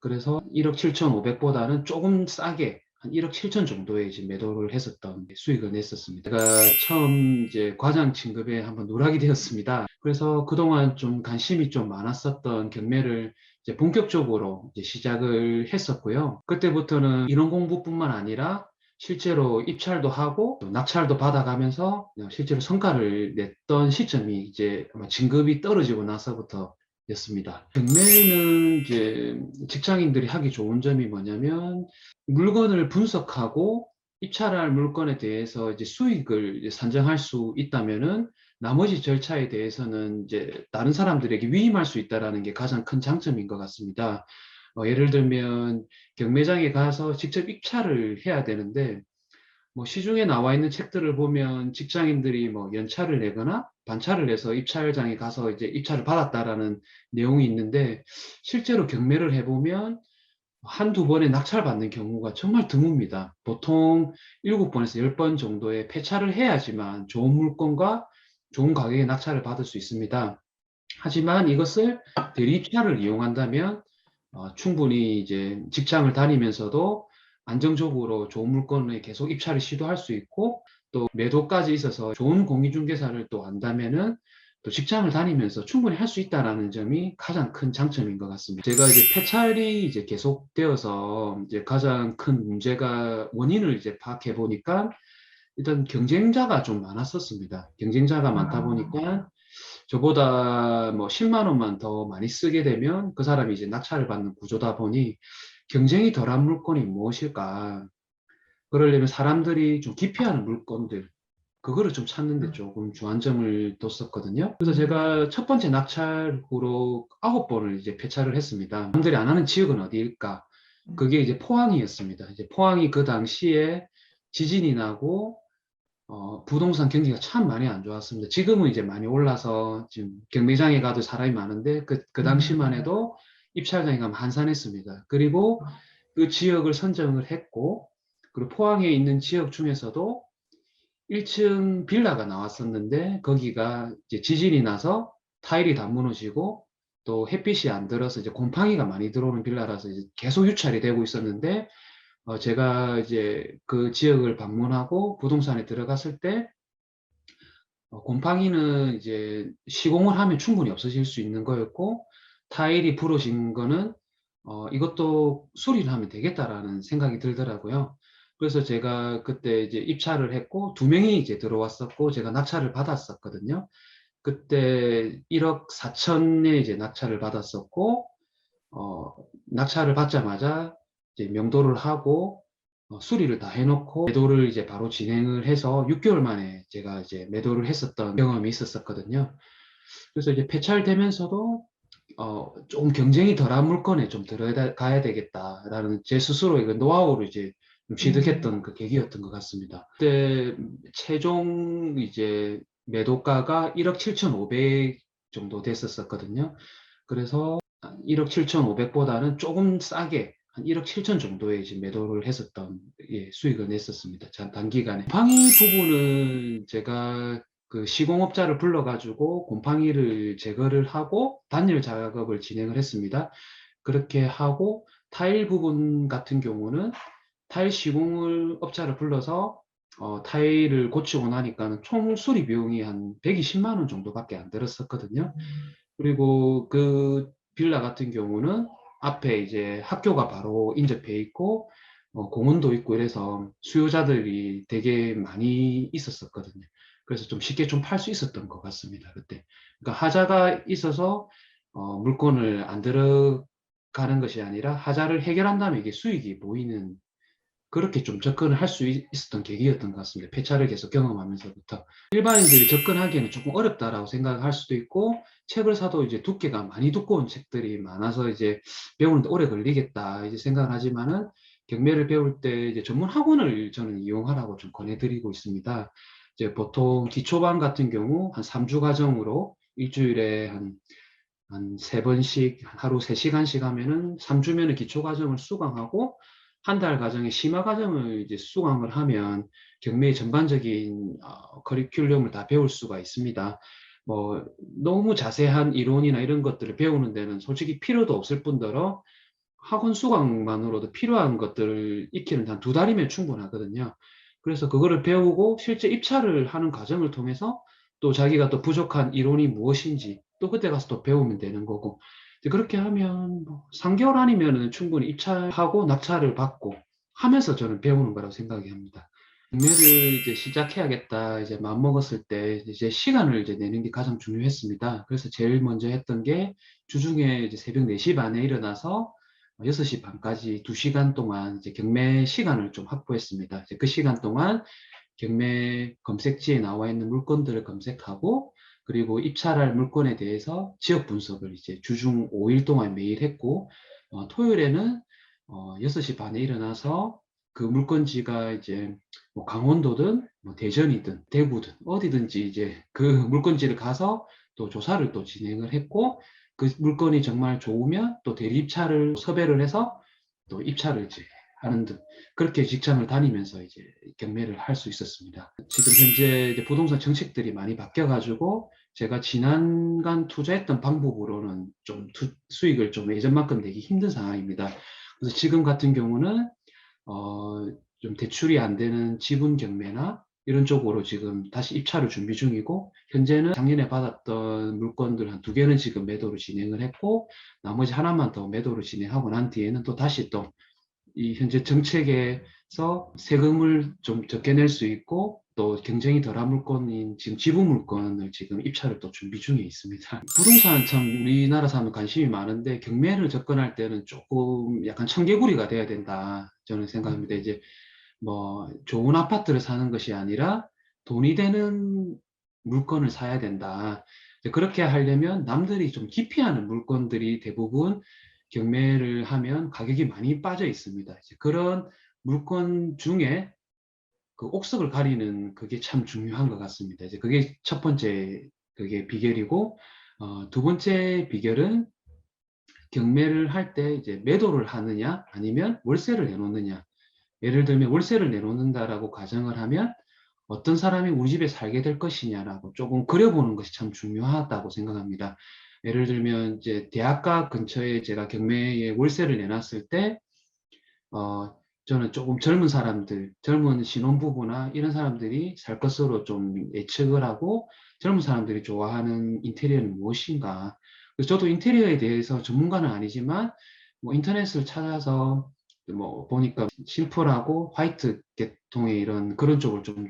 그래서 1억 7,500보다는 조금 싸게 한 1억 7천 정도에 이제 매도를 했었던 수익을 냈었습니다. 제가 처음 이제 과장 진급에 한번 누락이 되었습니다. 그래서 그동안 좀 관심이 좀 많았었던 경매를 이제 본격적으로 이제 시작을 했었고요. 그때부터는 인원 공부뿐만 아니라 실제로 입찰도 하고 또 낙찰도 받아가면서 실제로 성과를 냈던 시점이 이제 아마 진급이 떨어지고 나서부터 였습니다. 경매는 이제 직장인들이 하기 좋은 점이 뭐냐면 물건을 분석하고 입찰할 물건에 대해서 이제 수익을 이제 산정할 수 있다면은 나머지 절차에 대해서는 이제 다른 사람들에게 위임할 수 있다라는 게 가장 큰 장점인 것 같습니다. 예를 들면 경매장에 가서 직접 입찰을 해야 되는데 뭐 시중에 나와 있는 책들을 보면 직장인들이 뭐 연차를 내거나 반차를 내서 입찰장에 가서 이제 입찰을 받았다라는 내용이 있는데 실제로 경매를 해보면 한두 번에 낙찰받는 경우가 정말 드뭅니다. 보통 7번에서 10번 정도의 폐차를 해야지만 좋은 물건과 좋은 가격에 낙찰을 받을 수 있습니다. 하지만 이것을 대리입찰을 이용한다면 충분히 이제 직장을 다니면서도 안정적으로 좋은 물건에 계속 입찰을 시도할 수 있고 또 매도까지 있어서 좋은 공인중개사를 또 안다면은 또 직장을 다니면서 충분히 할 수 있다라는 점이 가장 큰 장점인 것 같습니다. 제가 이제 폐찰이 이제 계속되어서 이제 가장 큰 문제가 원인을 이제 파악해 보니까 일단 경쟁자가 좀 많았었습니다. 경쟁자가 많다 보니까 저보다 뭐 10만 원만 더 많이 쓰게 되면 그 사람이 이제 낙찰을 받는 구조다 보니 경쟁이 덜한 물건이 무엇일까? 그러려면 사람들이 좀 기피하는 물건들, 그거를 좀 찾는데 조금 주안점을 뒀었거든요. 그래서 제가 첫 번째 낙찰구로 9번을 이제 폐차를 했습니다. 사람들이 안 하는 지역은 어디일까? 그게 이제 포항이었습니다. 이제 포항이 그 당시에 지진이 나고 부동산 경기가 참 많이 안 좋았습니다. 지금은 이제 많이 올라서 지금 경매장에 가도 사람이 많은데 그 당시만 해도 입찰장에 가면 한산했습니다. 그리고 그 지역을 선정을 했고, 그리고 포항에 있는 지역 중에서도 1층 빌라가 나왔었는데 거기가 이제 지진이 나서 타일이 다 무너지고 또 햇빛이 안 들어서 이제 곰팡이가 많이 들어오는 빌라라서 이제 계속 유찰이 되고 있었는데 제가 이제 그 지역을 방문하고 부동산에 들어갔을 때 곰팡이는 이제 시공을 하면 충분히 없어질 수 있는 거였고 타일이 부러진 거는 이것도 수리를 하면 되겠다라는 생각이 들더라고요. 그래서 제가 그때 이제 입찰을 했고 두 명이 이제 들어왔었고 제가 낙찰을 받았었거든요. 그때 1억 4천에 이제 낙찰을 받았었고 어, 낙찰을 받자마자 이제 명도를 하고 수리를 다 해놓고 매도를 이제 바로 진행을 해서 6개월 만에 제가 이제 매도를 했었던 경험이 있었거든요. 그래서 이제 폐찰되면서도 조금 경쟁이 덜한 물건에 좀 들어가야 되겠다라는 제 스스로의 그 노하우를 이제 좀 취득했던 그 계기였던 것 같습니다. 그때 최종 이제 매도가가 1억 7,500 정도 됐었거든요. 그래서 1억 7,500보다는 조금 싸게 한 1억 7천 정도에 이제 매도를 했었던 수익을 냈었습니다. 단기간에. 곰팡이 부분은 제가 그 시공업자를 불러가지고 곰팡이를 제거를 하고 단열 작업을 진행을 했습니다. 그렇게 하고 타일 부분 같은 경우는 타일 시공을 업자를 불러서 타일을 고치고 나니까는 총 수리 비용이 한 120만 원 정도밖에 안 들었었거든요. 그리고 그 빌라 같은 경우는 앞에 이제 학교가 바로 인접해 있고 공원도 있고 이래서 수요자들이 되게 많이 있었었거든요. 그래서 좀 쉽게 좀 팔 수 있었던 것 같습니다. 그때. 그러니까 하자가 있어서 물건을 안 들어가는 것이 아니라 하자를 해결한 다음에 이게 수익이 보이는 그렇게 좀 접근을 할 수 있었던 계기였던 것 같습니다. 폐차를 계속 경험하면서부터. 일반인들이 접근하기에는 조금 어렵다라고 생각할 수도 있고, 책을 사도 이제 두께가 많이 두꺼운 책들이 많아서 이제 배우는데 오래 걸리겠다, 이제 생각을 하지만은 경매를 배울 때 이제 전문 학원을 저는 이용하라고 좀 권해드리고 있습니다. 이제 보통 기초반 같은 경우 한 3주 과정으로 일주일에 한 3번씩 하루 3시간씩 하면은 3주면은 기초 과정을 수강하고 한 달 과정에 심화 과정을 이제 수강을 하면 경매의 전반적인 커리큘럼을 다 배울 수가 있습니다. 뭐 너무 자세한 이론이나 이런 것들을 배우는 데는 솔직히 필요도 없을 뿐더러 학원 수강만으로도 필요한 것들을 익히는 한 2달이면 충분하거든요. 그래서 그거를 배우고 실제 입찰을 하는 과정을 통해서 또 자기가 또 부족한 이론이 무엇인지 또 그때 가서 또 배우면 되는 거고, 이제 그렇게 하면 뭐 3개월 아니면은 충분히 입찰하고 낙찰을 받고 하면서 저는 배우는 거라고 생각이 합니다. 경매를 이제 시작해야겠다 이제 마음먹었을 때 이제 시간을 이제 내는 게 가장 중요했습니다. 그래서 제일 먼저 했던 게 주중에 이제 새벽 4시 반에 일어나서 6시 반까지 2시간 동안 이제 경매 시간을 좀 확보했습니다. 이제 그 시간 동안 경매 검색지에 나와 있는 물건들을 검색하고, 그리고 입찰할 물건에 대해서 지역 분석을 이제 주중 5일 동안 매일 했고, 토요일에는 6시 반에 일어나서 그 물건지가 이제 뭐 강원도든 뭐 대전이든 대구든 어디든지 이제 그 물건지를 가서 또 조사를 또 진행을 했고, 그 물건이 정말 좋으면 또 대리입찰을 섭외를 해서 또 입찰을 이제 하는 등 그렇게 직장을 다니면서 이제 경매를 할 수 있었습니다. 지금 현재 이제 부동산 정책들이 많이 바뀌어가지고 제가 지난간 투자했던 방법으로는 좀 수익을 좀 예전만큼 내기 힘든 상황입니다. 그래서 지금 같은 경우는 어, 좀 대출이 안 되는 지분 경매나 이런 쪽으로 지금 다시 입찰을 준비 중이고, 현재는 작년에 받았던 물건들 한 2개는 지금 매도로 진행을 했고, 나머지 하나만 더 매도로 진행하고 난 뒤에는 또 다시 또 이 현재 정책에서 세금을 좀 적게 낼 수 있고 또 경쟁이 덜한 물건인 지금 지분 물건을 지금 입찰을 또 준비 중에 있습니다. 부동산 참 우리나라 사람 관심이 많은데 경매를 접근할 때는 조금 약간 청개구리가 돼야 된다 저는 생각합니다. 이제 뭐 좋은 아파트를 사는 것이 아니라 돈이 되는 물건을 사야 된다. 이제 그렇게 하려면 남들이 좀 기피하는 물건들이 대부분 경매를 하면 가격이 많이 빠져 있습니다. 이제 그런 물건 중에 그 옥석을 가리는 그게 참 중요한 것 같습니다. 이제 그게 첫 번째 그게 비결이고, 두 번째 비결은 경매를 할 때 이제 매도를 하느냐 아니면 월세를 내놓느냐. 예를 들면 월세를 내놓는다라고 가정을 하면 어떤 사람이 우리 집에 살게 될 것이냐라고 조금 그려보는 것이 참 중요하다고 생각합니다. 예를 들면 이제 대학가 근처에 제가 경매에 월세를 내놨을 때, 저는 조금 젊은 사람들, 젊은 신혼부부나 이런 사람들이 살 것으로 좀 예측을 하고, 젊은 사람들이 좋아하는 인테리어는 무엇인가. 그래서 저도 인테리어에 대해서 전문가는 아니지만, 뭐 인터넷을 찾아서 뭐 보니까 심플하고 화이트 계통의 이런 그런 쪽을 좀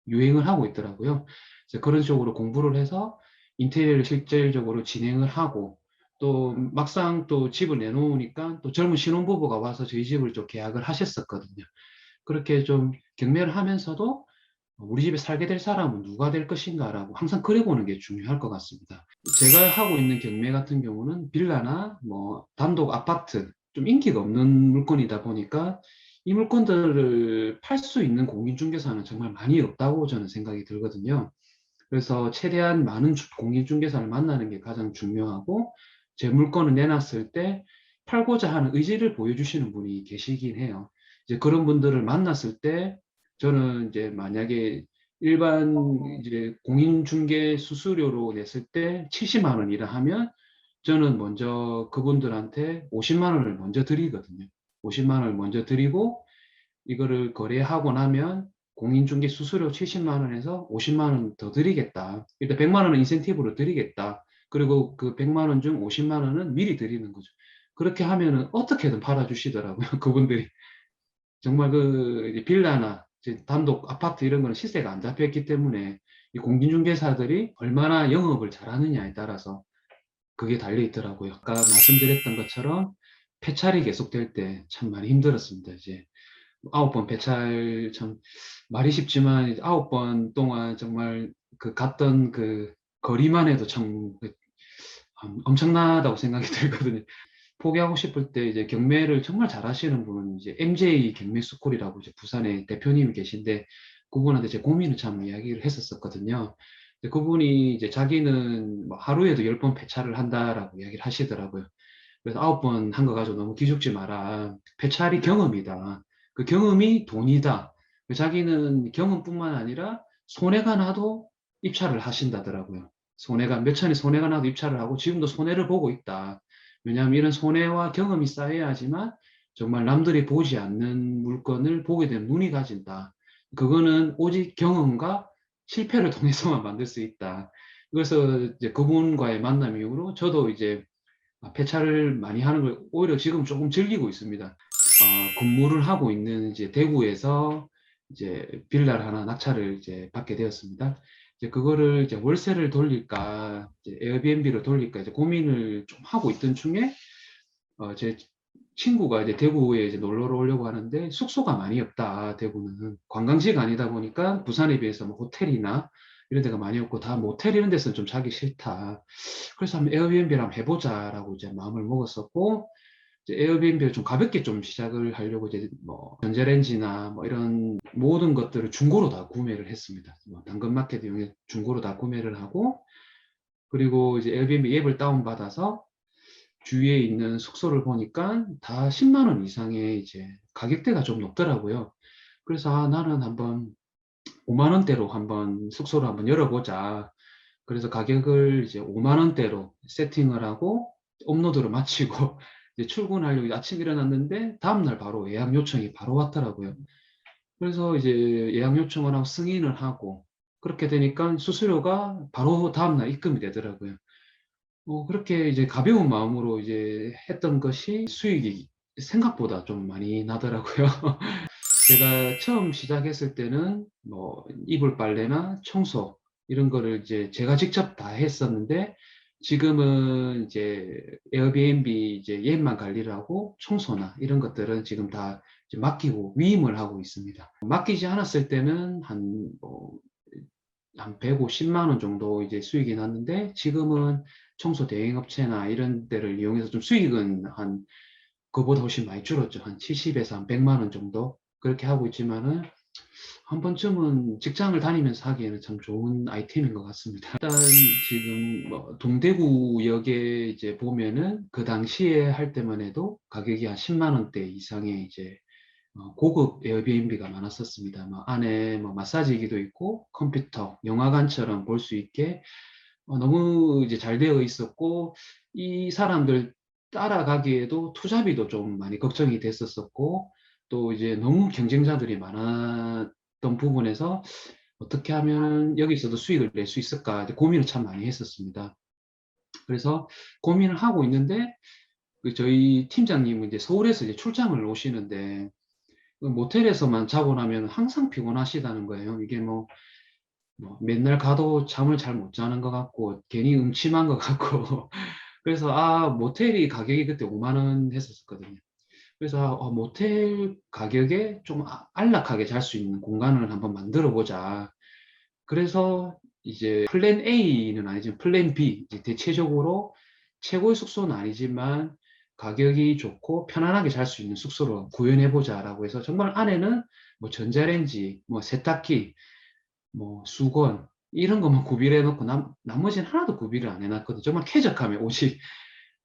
유행을 하고 있더라고요. 그래서 그런 쪽으로 공부를 해서 인테리어를 실질적으로 진행을 하고, 또 막상 또 집을 내놓으니까 또 젊은 신혼부부가 와서 저희 집을 좀 계약을 하셨었거든요. 그렇게 좀 경매를 하면서도 우리 집에 살게 될 사람은 누가 될 것인가라고 항상 그려보는 게 중요할 것 같습니다. 제가 하고 있는 경매 같은 경우는 빌라나 뭐 단독 아파트, 좀 인기가 없는 물건이다 보니까 이 물건들을 팔 수 있는 공인중개사는 정말 많이 없다고 저는 생각이 들거든요. 그래서 최대한 많은 공인중개사를 만나는 게 가장 중요하고, 제 물건을 내놨을 때 팔고자 하는 의지를 보여주시는 분이 계시긴 해요. 이제 그런 분들을 만났을 때 저는 이제 만약에 일반 이제 공인중개 수수료로 냈을 때 70만 원이라 하면 저는 먼저 그분들한테 50만 원을 먼저 드리거든요. 50만 원을 먼저 드리고 이거를 거래하고 나면 공인중개 수수료 70만 원에서 50만 원 더 드리겠다. 일단 100만 원은 인센티브로 드리겠다. 그리고 그 100만 원 중 50만 원은 미리 드리는 거죠. 그렇게 하면은 어떻게든 팔아주시더라고요. 그분들이. 정말 그 이제 빌라나 이제 단독 아파트 이런 거는 시세가 안 잡혔기 때문에 이 공인중개사들이 얼마나 영업을 잘하느냐에 따라서 그게 달려 있더라고요. 아까 말씀드렸던 것처럼 폐찰이 계속될 때 참 많이 힘들었습니다. 이제 9번 배찰 참 말이 쉽지만 9번 동안 정말 그 갔던 그 거리만 해도 참 엄청나다고 생각이 들거든요. 포기하고 싶을 때 이제 경매를 정말 잘하시는 분은 이제 MJ 경매 스쿨이라고 이제 부산에 대표님이 계신데, 그분한테 제 고민을 참 이야기를 했었거든요. 그분이 이제 자기는 뭐 하루에도 10번 배찰을 한다라고 이야기를 하시더라고요. 그래서 9번 한 거 가지고 너무 기죽지 마라. 배찰이 경험이다. 그 경험이 돈이다. 자기는 경험뿐만 아니라 손해가 나도 입찰을 하신다더라고요. 손해가, 몇 천이 손해가 나도 입찰을 하고 지금도 손해를 보고 있다. 왜냐하면 이런 손해와 경험이 쌓여야지만 정말 남들이 보지 않는 물건을 보게 되면 눈이 가진다. 그거는 오직 경험과 실패를 통해서만 만들 수 있다. 그래서 이제 그분과의 만남 이후로 저도 이제 폐차를 많이 하는 걸 오히려 지금 조금 즐기고 있습니다. 근무를 하고 있는 이제 대구에서 이제 빌라를 하나 낙찰을 이제 받게 되었습니다. 이제 그거를 이제 월세를 돌릴까, 이제 에어비앤비로 돌릴까 이제 고민을 좀 하고 있던 중에 제 친구가 이제 대구에 이제 놀러 오려고 하는데 숙소가 많이 없다. 대구는 관광지가 아니다 보니까 부산에 비해서 뭐 호텔이나 이런 데가 많이 없고 다 모텔 이런 데서는 좀 자기 싫다. 그래서 한번 에어비앤비를 한번 해보자라고 이제 마음을 먹었었고 이제 에어비앤비를 좀 가볍게 좀 시작을 하려고 이제 뭐 전자레인지나 뭐 이런 모든 것들을 중고로 다 구매를 했습니다. 뭐 당근마켓 이용해 중고로 다 구매를 하고 그리고 이제 에어비앤비 앱을 다운받아서 주위에 있는 숙소를 보니까 다 10만 원 이상의 이제 가격대가 좀 높더라고요. 그래서 나는 한번 5만 원대로 한번 숙소를 한번 열어보자. 그래서 가격을 이제 5만 원대로 세팅을 하고 업로드를 마치고 이제 출근하려고 아침 일어났는데 다음날 바로 예약 요청이 바로 왔더라고요. 그래서 이제 예약 요청을 하고 승인을 하고 그렇게 되니까 수수료가 바로 다음날 입금이 되더라고요. 그렇게 이제 가벼운 마음으로 이제 했던 것이 수익이 생각보다 좀 많이 나더라고요. 제가 처음 시작했을 때는 뭐 이불 빨래나 청소 이런 거를 이제 제가 직접 다 했었는데 지금은 이제 에어비앤비 이제 얘만 관리를 하고 청소나 이런 것들은 지금 다 이제 맡기고 위임을 하고 있습니다. 맡기지 않았을 때는 한 150만 원 정도 이제 수익이 났는데 지금은 청소 대행업체나 이런 데를 이용해서 좀 수익은 한 그보다 훨씬 많이 줄었죠. 한 70에서 한 100만 원 정도 그렇게 하고 있지만은 한 번쯤은 직장을 다니면서 하기에는 참 좋은 아이템인 것 같습니다. 일단 지금 뭐 동대구역에 이제 보면은 그 당시에 할 때만 해도 가격이 한 10만 원대 이상의 이제 고급 에어비앤비가 많았었습니다. 뭐 안에 뭐 마사지기도 있고 컴퓨터, 영화관처럼 볼 수 있게 너무 이제 잘 되어 있었고 이 사람들 따라가기에도 투자비도 좀 많이 걱정이 됐었었고 또 이제 너무 경쟁자들이 많았던 부분에서 어떻게 하면 여기서도 수익을 낼 수 있을까 고민을 참 많이 했었습니다. 그래서 고민을 하고 있는데 저희 팀장님은 이제 서울에서 이제 출장을 오시는데 그 모텔에서만 자고 나면 항상 피곤하시다는 거예요. 이게 뭐 맨날 가도 잠을 잘 못 자는 것 같고 괜히 음침한 것 같고 그래서 모텔이 가격이 그때 5만 원 했었거든요. 그래서 모텔 가격에 좀 안락하게 잘 수 있는 공간을 한번 만들어 보자. 그래서 이제 플랜 A는 아니지만 플랜 B, 이제 대체적으로 최고의 숙소는 아니지만 가격이 좋고 편안하게 잘 수 있는 숙소로 구현해 보자라고 해서 정말 안에는 뭐 전자레인지, 뭐 세탁기, 뭐 수건 이런 것만 구비를 해놓고 나머지는 하나도 구비를 안 해놨거든요. 정말 쾌적함에 오직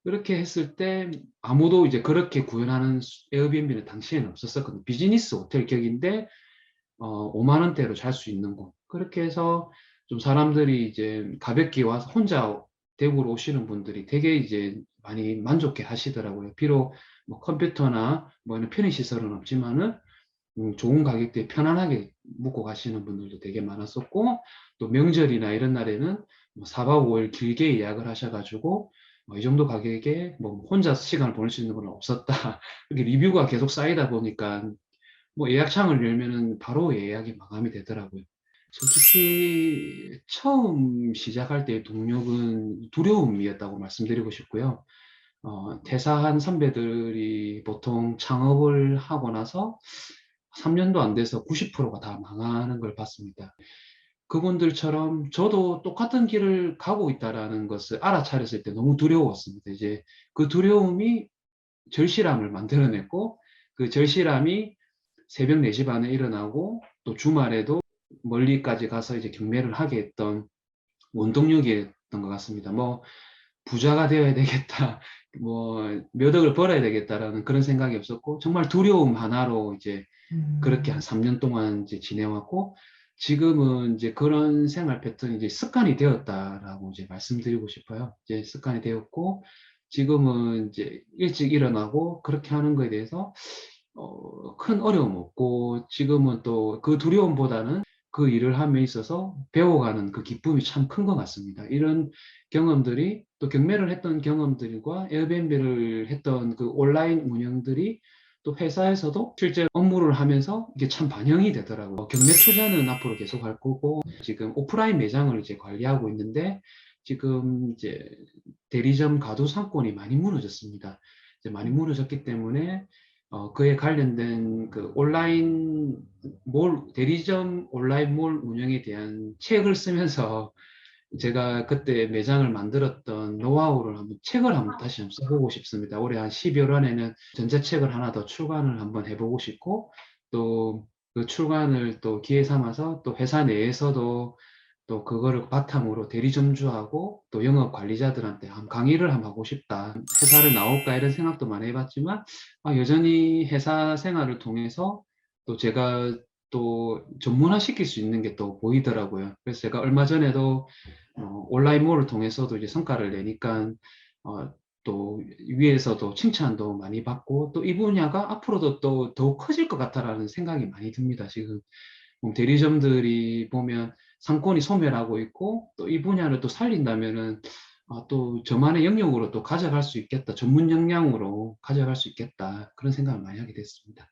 그렇게 했을 때 아무도 이제 그렇게 구현하는 에어비앤비는 당시에는 없었었거든요. 비즈니스 호텔 격인데 5만 원대로 잘 수 있는 곳. 그렇게 해서 좀 사람들이 이제 가볍게 와서 혼자 대구로 오시는 분들이 되게 이제 많이 만족해 하시더라고요. 비록 뭐 컴퓨터나 뭐 이런 편의시설은 없지만은 좋은 가격대에 편안하게 묵고 가시는 분들도 되게 많았었고 또 명절이나 이런 날에는 뭐 4박 5일 길게 예약을 하셔가지고 이 정도 가격에 뭐 혼자 시간을 보낼 수 있는 건 없었다. 이렇게 리뷰가 계속 쌓이다 보니까 뭐 예약창을 열면은 바로 예약이 마감이 되더라고요. 솔직히 처음 시작할 때 동력은 두려움이었다고 말씀드리고 싶고요. 퇴사한 선배들이 보통 창업을 하고 나서 3년도 안 돼서 90%가 다 망하는 걸 봤습니다. 그분들처럼 저도 똑같은 길을 가고 있다라는 것을 알아차렸을 때 너무 두려웠습니다. 이제 그 두려움이 절실함을 만들어냈고 그 절실함이 새벽 4시 반에 일어나고 또 주말에도 멀리까지 가서 이제 경매를 하게 했던 원동력이었던 것 같습니다. 뭐 부자가 되어야 되겠다, 뭐 몇 억을 벌어야 되겠다라는 그런 생각이 없었고 정말 두려움 하나로 이제 그렇게 한 3년 동안 이제 지내왔고 지금은 이제 그런 생활 패턴이 이제 습관이 되었다라고 이제 말씀드리고 싶어요. 이제 습관이 되었고 지금은 이제 일찍 일어나고 그렇게 하는 거에 대해서 큰 어려움 없고, 지금은 또 그 두려움보다는 그 일을 함에 있어서 배워가는 그 기쁨이 참 큰 것 같습니다. 이런 경험들이, 또 경매를 했던 경험들과 에어비앤비를 했던 그 온라인 운영들이 또 회사에서도 실제 업무를 하면서 이게 참 반영이 되더라고요. 경매 투자는 앞으로 계속 할 거고, 지금 오프라인 매장을 이제 관리하고 있는데, 지금 이제 대리점 가도 상권이 많이 무너졌습니다. 이제 많이 무너졌기 때문에 그에 관련된 그 온라인 대리점 온라인 몰 운영에 대한 책을 쓰면서 제가 그때 매장을 만들었던 노하우를 책을 한번 다시 한번 써보고 싶습니다. 올해 한 12월 안에는 전자책을 하나 더 출간을 한번 해보고 싶고, 또 그 출간을 또 기회 삼아서 또 회사 내에서도 또 그거를 바탕으로 대리점주하고 또 영업 관리자들한테 강의를 한번 하고 싶다. 회사를 나올까 이런 생각도 많이 해봤지만, 여전히 회사 생활을 통해서 또 제가 또 전문화 시킬 수 있는 게 또 보이더라고요. 그래서 제가 얼마 전에도 온라인몰을 통해서도 이제 성과를 내니까 또 위에서도 칭찬도 많이 받고, 또 이 분야가 앞으로도 또 더욱 커질 것 같다라는 생각이 많이 듭니다. 지금 대리점들이 보면 상권이 소멸하고 있고, 또 이 분야를 또 살린다면은 또 저만의 영역으로 또 가져갈 수 있겠다, 전문 역량으로 가져갈 수 있겠다, 그런 생각을 많이 하게 됐습니다.